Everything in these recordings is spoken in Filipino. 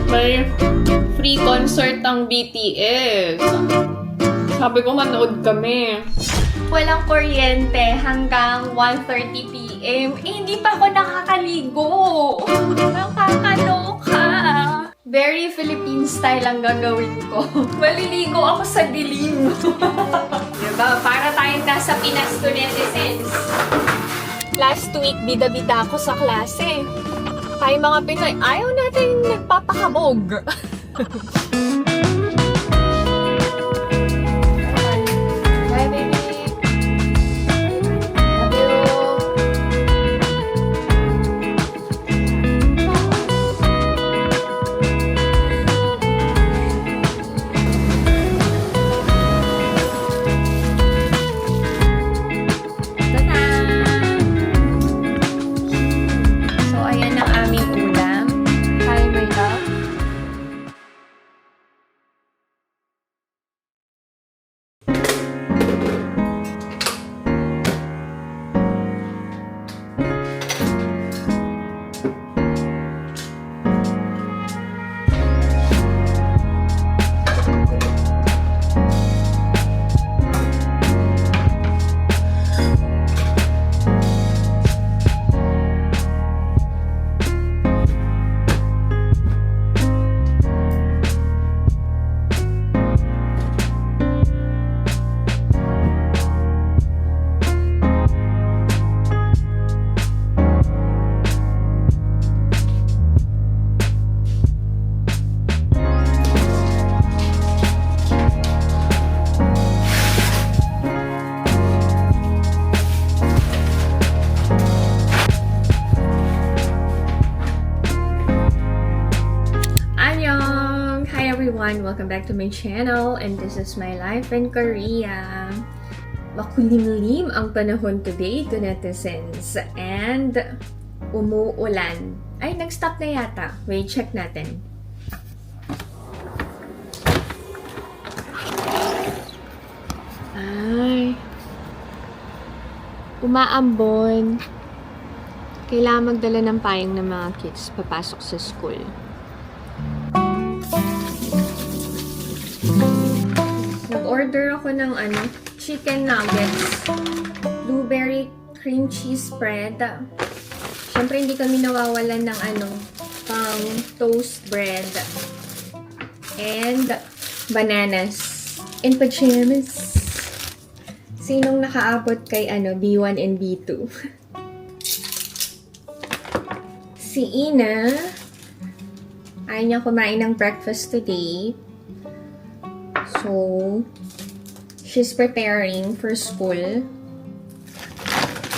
May free concert ang BTS. Sabi ko manood kami. Walang kuryente hanggang 1:30 p.m. Hindi pa ako nakakaligo. Nakakaloka. Very Philippine style ang gagawin ko. Maliligo ako sa dilim. Diba? Para tayong nasa Pinas to netizens. Last week, bida-bida ako sa klase. Tayo mga Pinoy, ayaw natin nagpapakabog. Bye, baby. Love you. Ta-da! So, ayan ang aming ulam. Hi, my love. Annyeong! Hi everyone! Welcome back to my channel and this is my life in Korea. Makulimlim ang panahon today to netizens and umuulan. Ay, nag-stop na yata. Wait, check natin. Ay, umaambon. Kailangan magdala ng payong ng mga kids papasok sa school. Nag-order ako ng chicken nuggets, blueberry cream cheese spread. Siyempre, hindi kami nawawalan ng pang toast bread. And bananas. And pajamas. Sinong nakaabot kay B1 and B2? Si Ina, ayaw niya kumain ng breakfast today. So, she's preparing for school.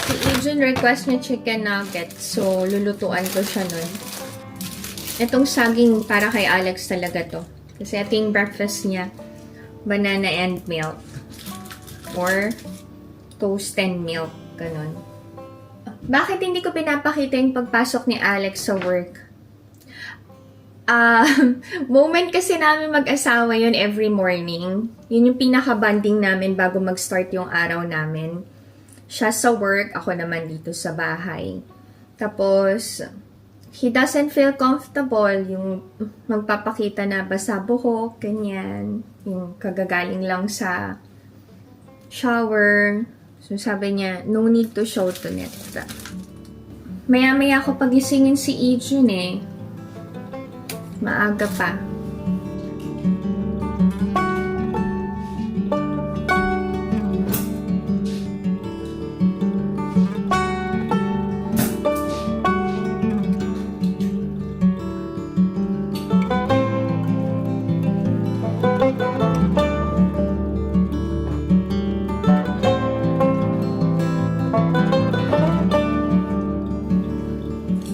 Si Adrian request niya chicken nuggets. So, lulutuan ko siya nun. Itong saging para kay Alex talaga to. Kasi ito yung breakfast niya. Banana and milk. Or toast and milk. Ganon. Bakit hindi ko pinapakita yung pagpasok ni Alex sa work? Moment kasi namin mag-asawa yun every morning. Yun yung pinaka-bonding namin bago mag-start yung araw namin. Siya sa work, ako naman dito sa bahay. Tapos, he doesn't feel comfortable yung magpapakita na basa buhok, ganyan. Yung kagagaling lang sa shower. So, sabi niya, no need to show to net. Maya-maya ako pagisingin si Ijun Maaga pa.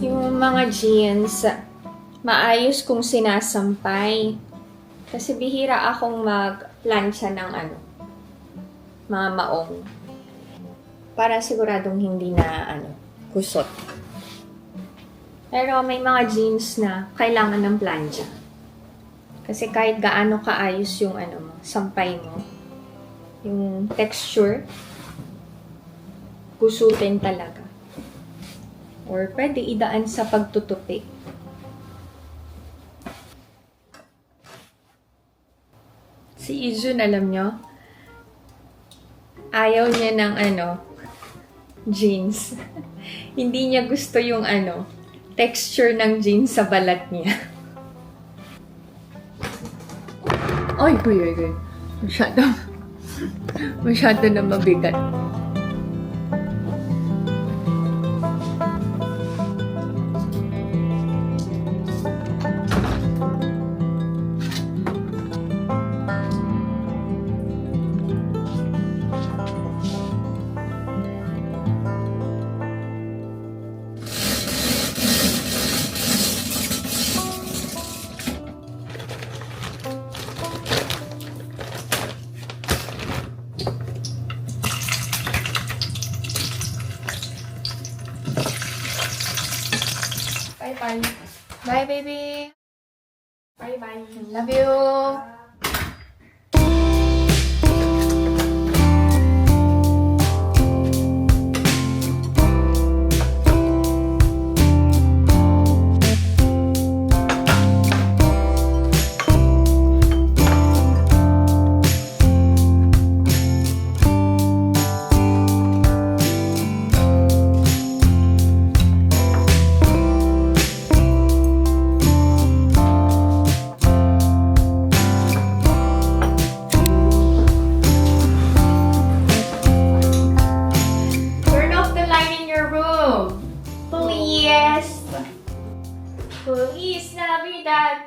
Yung mga jeans, maayos kong sinasampay. Kasi bihira akong mag-plancha ng mga maong. Para siguradong hindi na kusot. Pero may mga jeans na kailangan ng plancha. Kasi kahit gaano kaayos yung sampay mo, yung texture, kusutin talaga. Or pwede idaan sa pagtutupi. Si Ijun, alam nyo, ayaw niya ng jeans. Hindi niya gusto yung texture ng jeans sa balat niya. Ay, kuya. Masyado na mabigat. Bye-bye. Bye, baby. Bye-bye. Love you. Turn off the light in your room. Please. Police Navidad.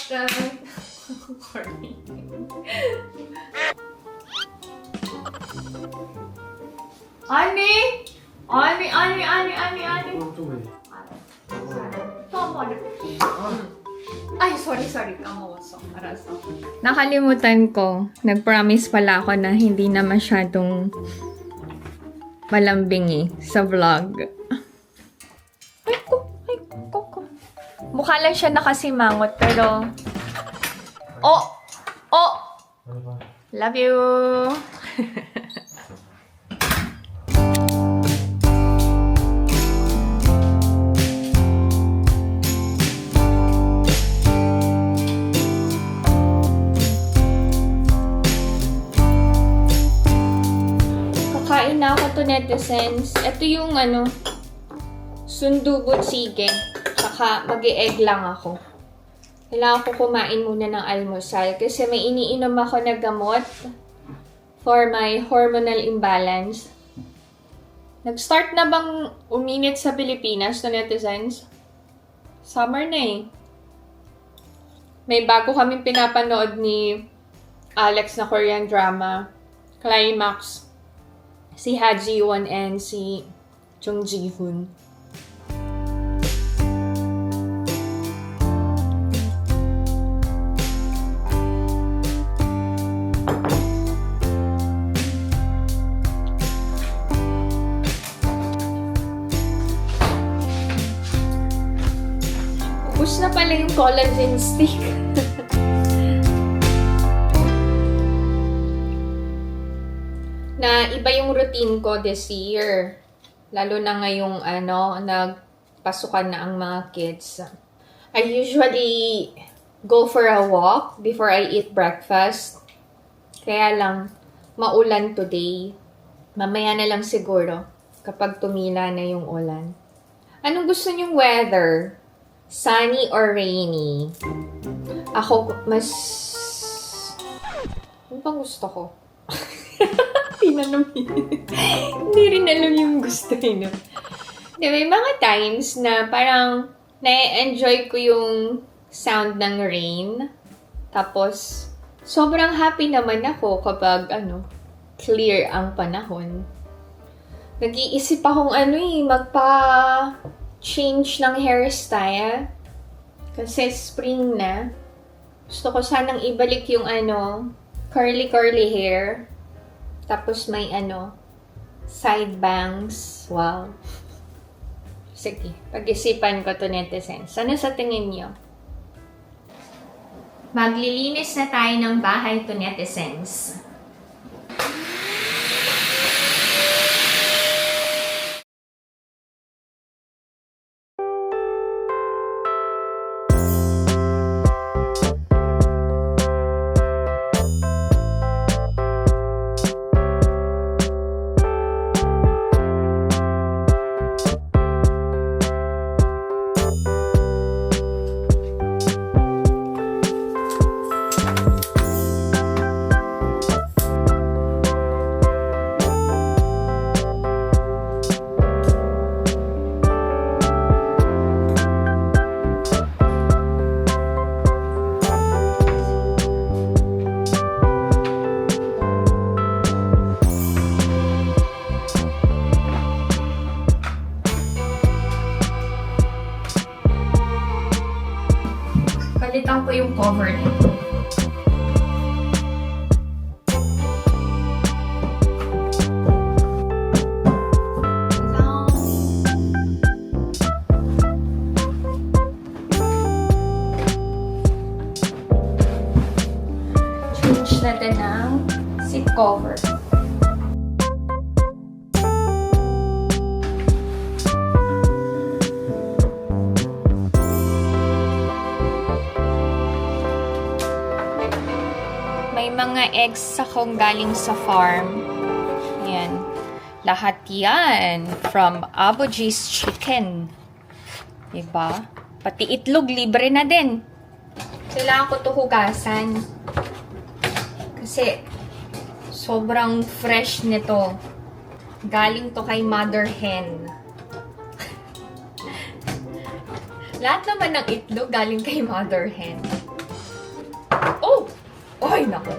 Sorry. Ani? Come on. Ay, sorry. Kamuso. Araso. Nakalimutan ko. Nag-promise pala ako na hindi na masyadong malambing sa vlog. Ay, ko. Mukha lang siya nakasimangot, pero... Oh! Love you! Kakain na ako to, netizens. Ito yung sundugot sige. Tsaka mag-e-egg lang ako. Kailangan ko kumain muna ng almusal kasi may iniinom ako na gamot for my hormonal imbalance. Nag-start na bang uminit sa Pilipinas to, netizens? Summer na eh. May bago kaming pinapanood ni Alex na Korean drama, Climax. Si Ha Ji-won and si Jung Ji-hoon. Ubus na pala yung collagen stick. Na iba yung routine ko this year. Lalo na ngayong nagpasukan na ang mga kids. I usually go for a walk before I eat breakfast. Kaya lang, maulan today. Mamaya na lang siguro kapag tumila na yung ulan. Anong gusto niyong weather? Sunny or rainy? Ako, ano bang gusto ko? Hindi rin alam yung gusto no? May mga times na parang na-enjoy ko yung sound ng rain. Tapos, sobrang happy naman ako kapag clear ang panahon. Nag-iisip akong magpa-change ng hairstyle. Kasi spring na. Gusto ko sanang ibalik yung curly hair. Tapos may side bangs. Wow. Sige, pag-isipan ko to, netizens. Ano sa tingin niyo? Maglilinis na tayo ng bahay to, netizens. Palitan ko yung cover nito. Change natin ng seat cover. May mga eggs akong galing sa farm. Ayan. Lahat yan. From Abogee's Chicken. Diba? Pati itlog, libre na din. Kailangan ko ito hugasan. Kasi, sobrang fresh nito. Galing to kay Mother Hen. Lahat naman ng itlog galing kay Mother Hen. Oh! Ay, naku.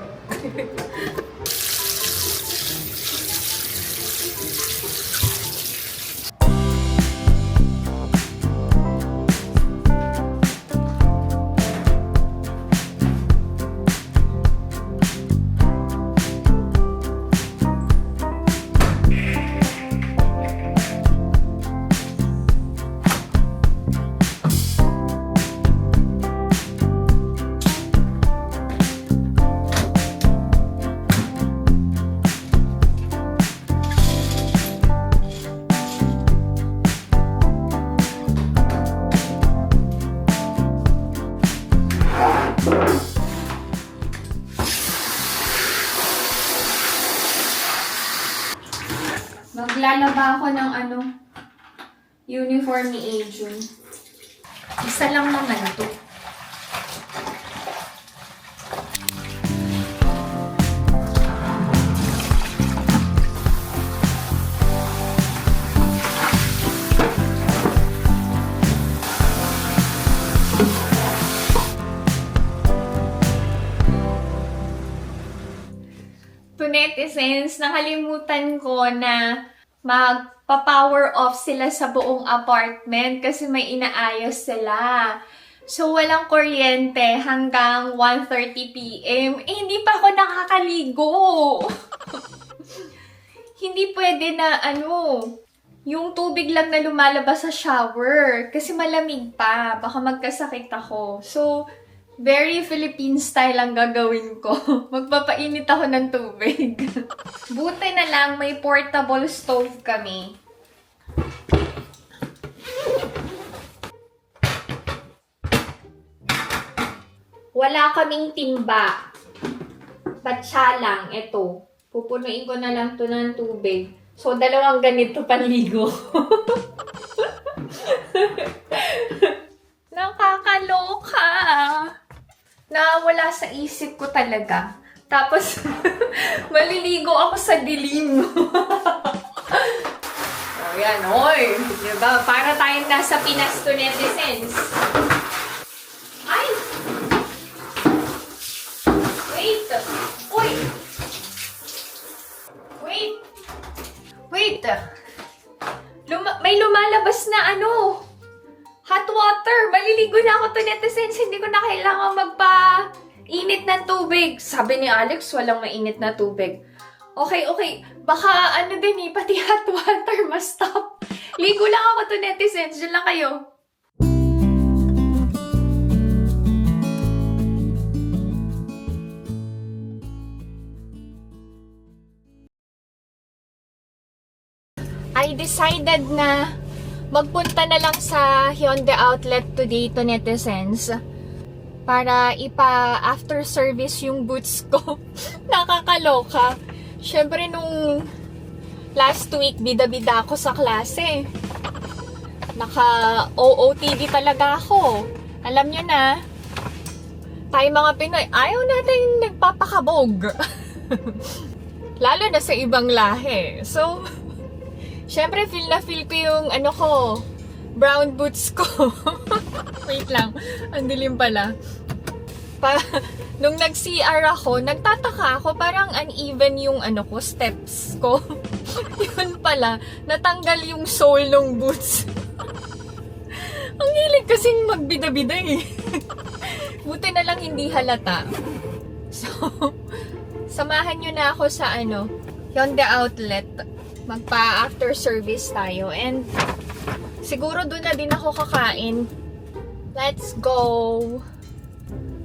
Maglalaba ako ng uniform ni Ajun. Isa lang naman ito. To netizens, nakalimutan ko na magpa-power off sila sa buong apartment kasi may inaayos sila. So, walang kuryente hanggang 1:30 p.m. Eh, hindi pa ako nakakaligo. Hindi pwede na yung tubig lang na lumalabas sa shower kasi malamig pa. Baka magkasakit ako. So, very Philippine style ang gagawin ko. Magpapainit ako ng tubig. Buti na lang may portable stove kami. Wala kaming timba. Batsa lang. Ito. Pupunuin ko na lang to ng tubig. So, dalawang ganito panligo. Nakakaloka. Nawala sa isip ko talaga. Tapos, maliligo ako sa dilim. Oh, yan, oy. Diba? Para tayong nasa Pinas to netizens. Ay! Wait! Uy! Wait! May lumalabas na hot water. Maliligo na ako to netizens. Hindi ko na kailangan magpa-init ng tubig. Sabi ni Alex, walang mainit na tubig. Okay. Baka din pati hot water ma-stop. Ligo lang ako to netizens. Diyan lang kayo. I decided na magpunta na lang sa Hyundai outlet today to netizens para after service yung boots ko. Nakakaloka. Syempre nung last week, bida-bida ako sa klase. Naka-OOTD talaga ako. Alam nyo na, tayo mga Pinoy, ayaw natin nagpapakabog. Lalo na sa ibang lahi. So, syempre, feel ko yung brown boots ko. Wait lang, ang dilim pala. Nung nag-CR ako, nagtataka ako, parang uneven yung steps ko. Yun pala, natanggal yung sole ng boots. Ang hilig kasing magbida-bida eh. Buti na lang hindi halata. So, samahan nyo na ako sa Hyundai Outlet. Magpa-after service tayo. And, siguro doon na din ako kakain. Let's go!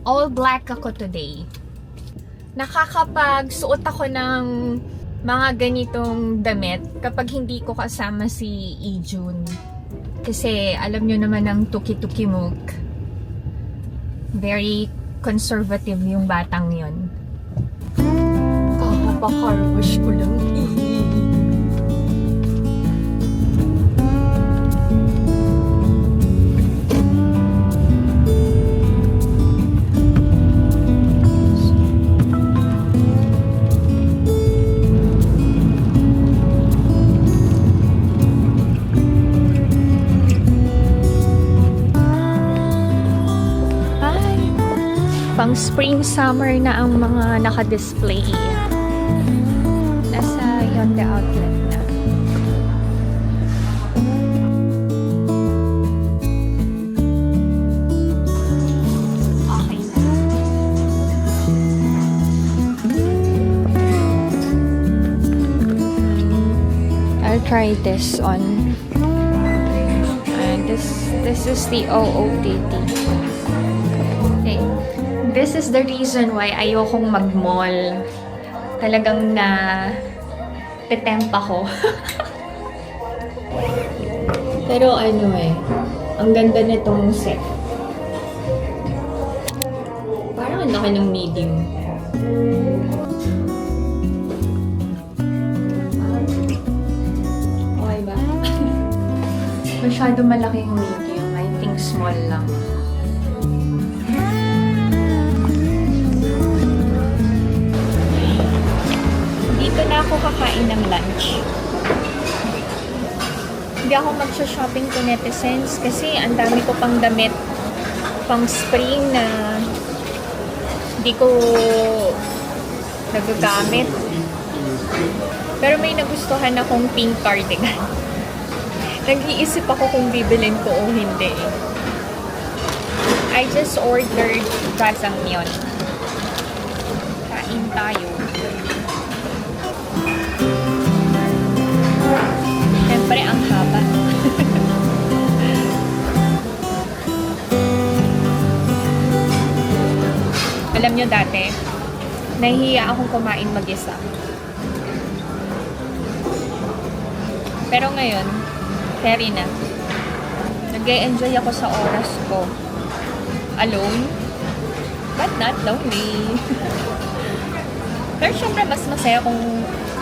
All black ako today. Nakakapagsuot ako ng mga ganitong damit kapag hindi ko kasama si Ijun. Kasi alam nyo naman ang tuki-tuki mook. Very conservative yung batang yon. Kakapakarwash ko lang. Pang spring summer na ang mga naka-display. Nasa Hyundai Outlet na. Okay na. I'll try this on. And this is the OOTD. Okay. This is the reason why ayokong mag-mall. Talagang petempa ko. Pero ang ganda nitong set. Parang ang laki ng medium. Okay ba? Masyado malaki yung medium. I think small lang. Dito na ako kakain ng lunch. Hindi ako magsha-shopping to netizens kasi ang dami ko pang damit pang spring na hindi ko nagagamit. Pero may nagustuhan akong pink cardigan. Nag-iisip ako kung bibilin ko o hindi. I just ordered jjajangmyeon. Kain tayo. Siyempre, ang haba. Alam nyo dati, nahihiya akong kumain mag-isa. Pero ngayon, carry na. Nag-e-enjoy ako sa oras ko. Alone, but not lonely. Pero syempre, mas masaya kung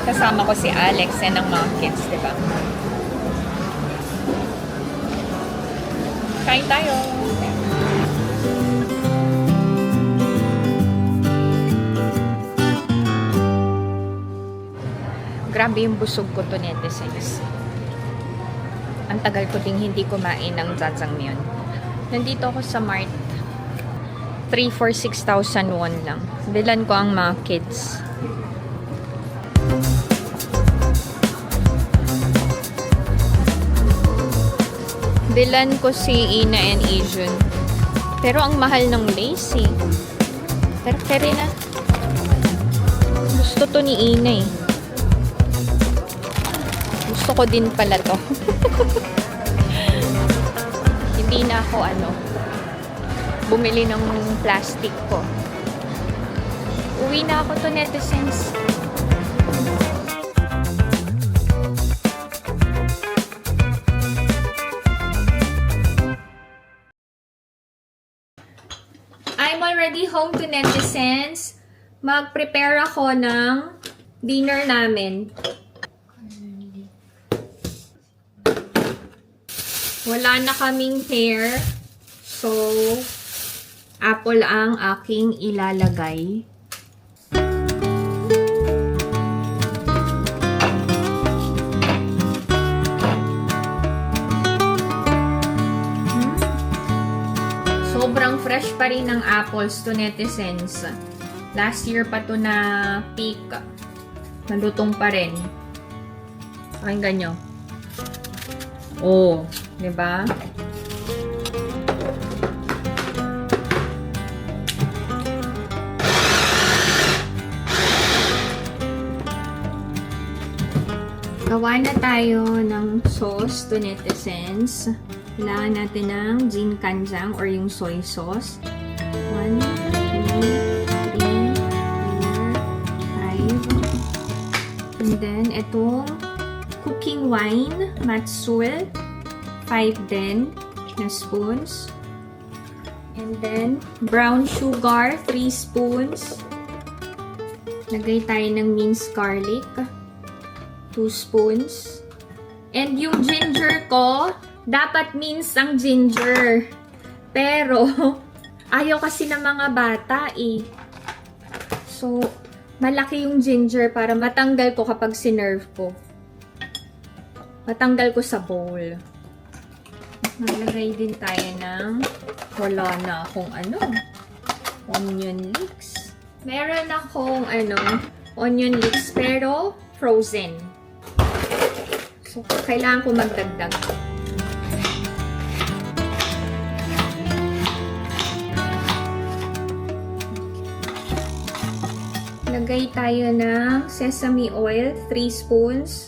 kasama ko si Alex and ang mga kids, di ba? Kain tayo! Grabe yung busog ko to netizens. Ang tagal ko ding hindi kumain ng jjajangmyeon. Nandito ako sa Mart. 3 for 6,000 won lang. Bilan ko ang mga kids. Bilan ko si Ina and Ijun. Pero ang mahal ng lace eh. Pero kere na. Gusto to ni Ina eh. Gusto ko din pala to. Hindi na ako bumili ng plastic ko. Uwi na ako to netizens. I'm already home to netizens. Mag-prepare ako ng dinner namin. Wala na kaming hair. So, apple ang aking ilalagay. Sobrang fresh pa rin ng apples to netizens. Last year pa to na peak. Nalutong pa rin. Pakinggan nyo. Oh, diba? Gawa na tayo ng sauce to netizens. Kailangan natin ng jinkanjang or yung soy sauce. 1, 2, 3, 4, 5. And then, itong cooking wine, matsul, 5 din na spoons. And then, brown sugar, 3 spoons. Lagay tayo ng minced garlic, 2 spoons. And yung ginger ko, dapat minced ang ginger. Pero, ayaw kasi ng mga bata eh. So, malaki yung ginger para matanggal ko kapag sinerve ko. Matanggal ko sa bowl. Maglagay din tayo ng wala na akong onion leeks. Meron akong onion leeks pero frozen. So, kailangan ko magdagdag. Lagay tayo ng sesame oil, 3 spoons.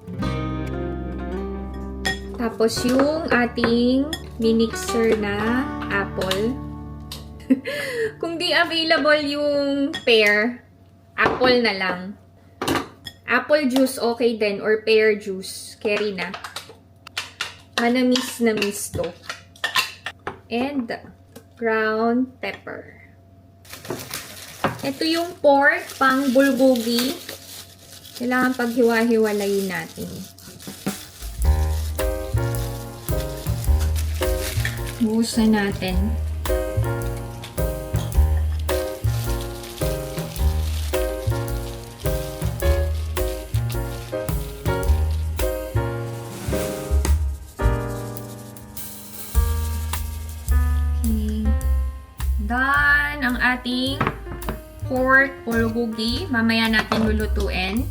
Tapos yung ating minixer na apple. Kung di available yung pear, apple na lang. Apple juice okay din or pear juice. Carry na. Manamis na to. And ground pepper. Ito yung pork pang bulgogi. Kailangan paghiwa-hiwalayin natin. Buhusan natin. Okay. Done ang ating pork bulgogi. Mamaya natin lulutuin.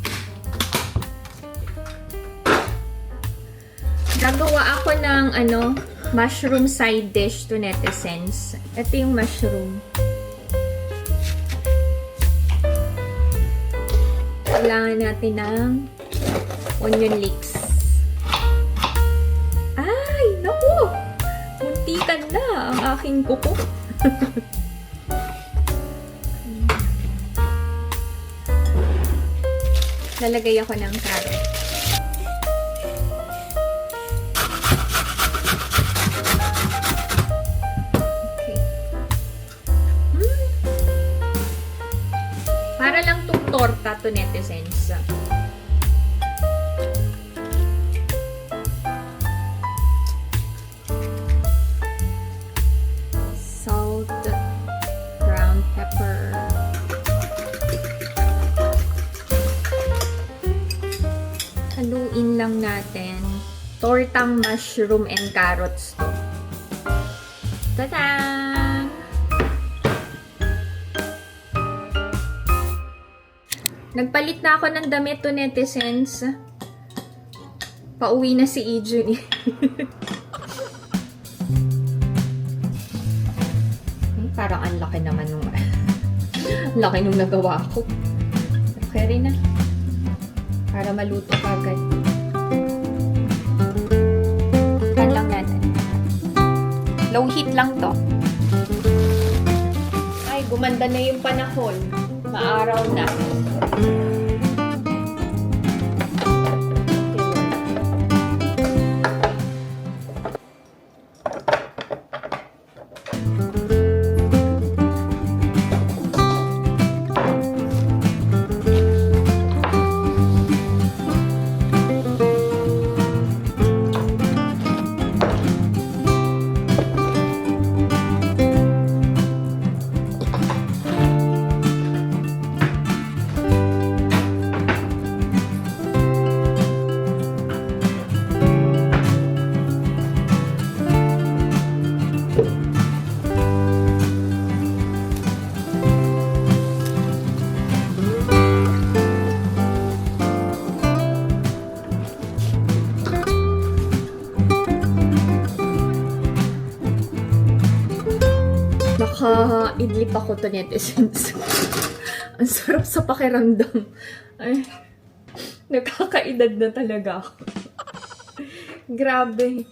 Gagawa ako ng mushroom side dish to netizens. Ito yung mushroom. Kailangan natin ng onion leeks. Ay, naku! Muntikan na ang aking kuko. Lalagay ako ng carrot. Para lang itong torta to netizens. Salt, ground pepper. Haluin lang natin. Tortang mushroom and carrots to. Ta-da! Nagpalit na ako ng damit to netizens. Pauwi na si Ijun. Parang ang laki naman nung laki nung nagawa ko. Okay rin na. Para maluto agad. Pan lang natin. Low heat lang to. Ay, gumanda na yung panahon. Maaraw na. Naka-idlip ako to netizens. Ang sarap sa pakiramdam. Ay, Nakakaedad na talaga ako. Grabe.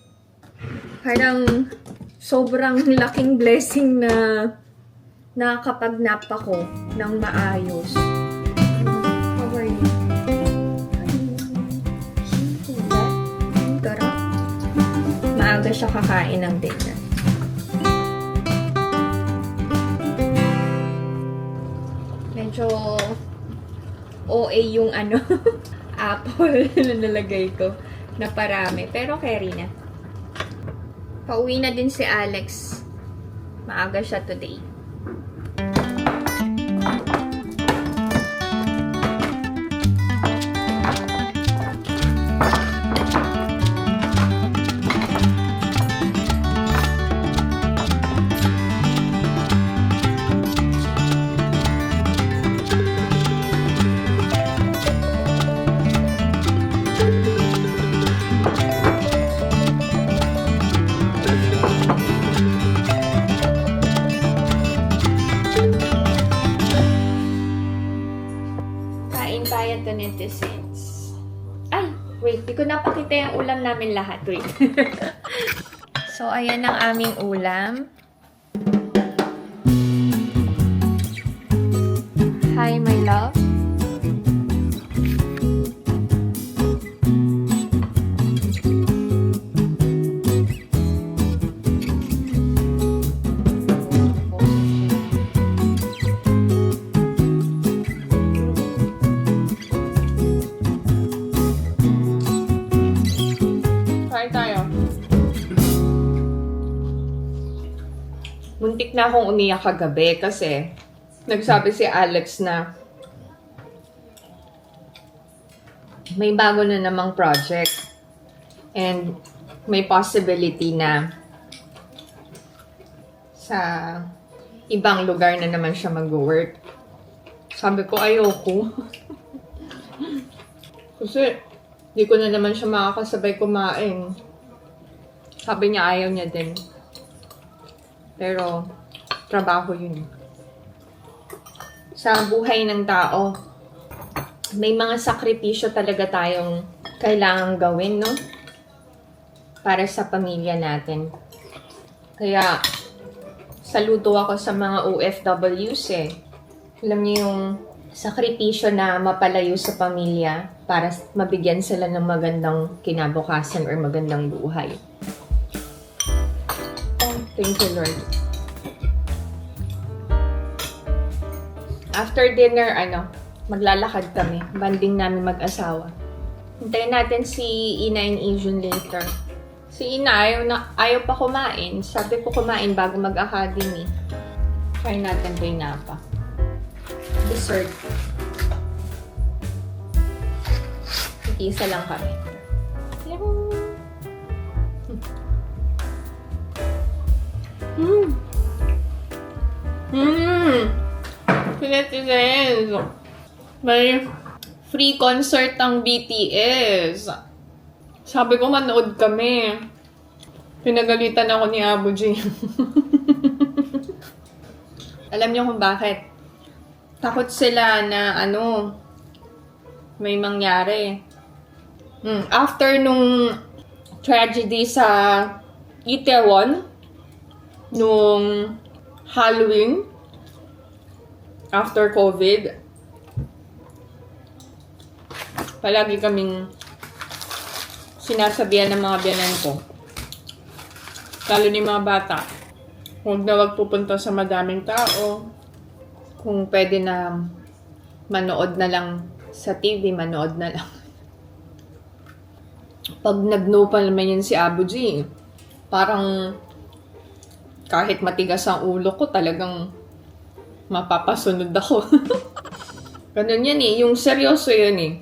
Parang sobrang laking blessing na nakakapag-nap ako ng maayos. How are you? Tara. Maaga siya kakain ng dinner. Medyo OA yung apple na nalagay ko na parami. Pero carry na. Pauwi na din si Alex. Maaga siya today. Kain tayo to netizens. Ay, wait. Di ko napakita yung ulam namin lahat. Wait. So, ayan ang aming ulam. Hi, my love. Muntik na akong umiyak kagabi kasi nagsabi si Alex na may bago na namang project and may possibility na sa ibang lugar na naman siya mag-work. Sabi ko, ayoko. Kasi di ko na naman siya makakasabay kumain. Sabi niya ayaw niya din. Pero, trabaho yun. Sa buhay ng tao, may mga sakripisyo talaga tayong kailangang gawin, no? Para sa pamilya natin. Kaya, saludo ako sa mga OFWs eh. Alam niyo yung sakripisyo na mapalayo sa pamilya para mabigyan sila ng magandang kinabukasan or magandang buhay. Thank you, Lord. After dinner, maglalakad kami. Banding namin mag-asawa. Hintayin natin si Ina and Asian later. Si Ina, ayaw pa kumain. Sabi ko kumain bago mag-academy. Try natin kay Napa. Dessert. Isa lang kami. Hello! Pinatizens. May free concert ang BTS. Sabi ko manood kami. Pinagalitan ako ni Abu G. Alam niyo kung bakit? Takot sila na may mangyari. After nung tragedy sa Itaewon, nung Halloween, after COVID, palagi kaming sinasabihan ng mga biyanan ko, lalo ni mga bata, huwag na wag pupunta sa madaming tao. Kung pwede na manood na lang sa TV, manood na lang. Pag nag-no pa naman yun si Abu G, parang kahit matigas ang ulo ko, talagang mapapasunod ako. Ganun yan eh. Yung seryoso yun eh.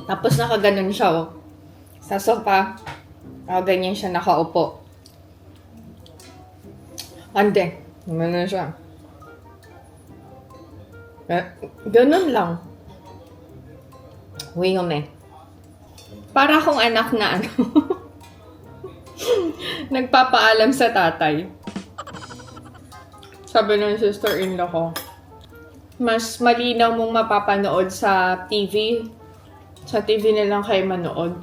Tapos nakaganon siya sa sofa. Ganyan siya nakaupo. Ande. Ganun siya. Ganun lang. Uy kami. Para akong anak na nagpapaalam sa tatay. Sabi ng sister-in-law ko, mas malinaw mong mapapanood sa TV Sa TV na lang kayo manood.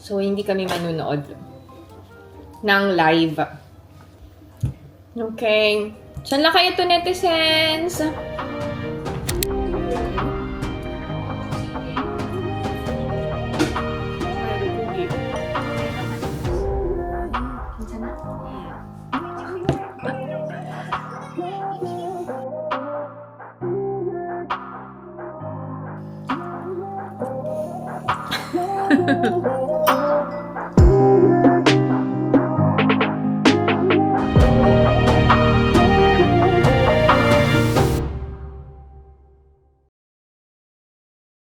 So, hindi kami manonood ng live. Okay. Saan lang kayo to, netizens? Sana.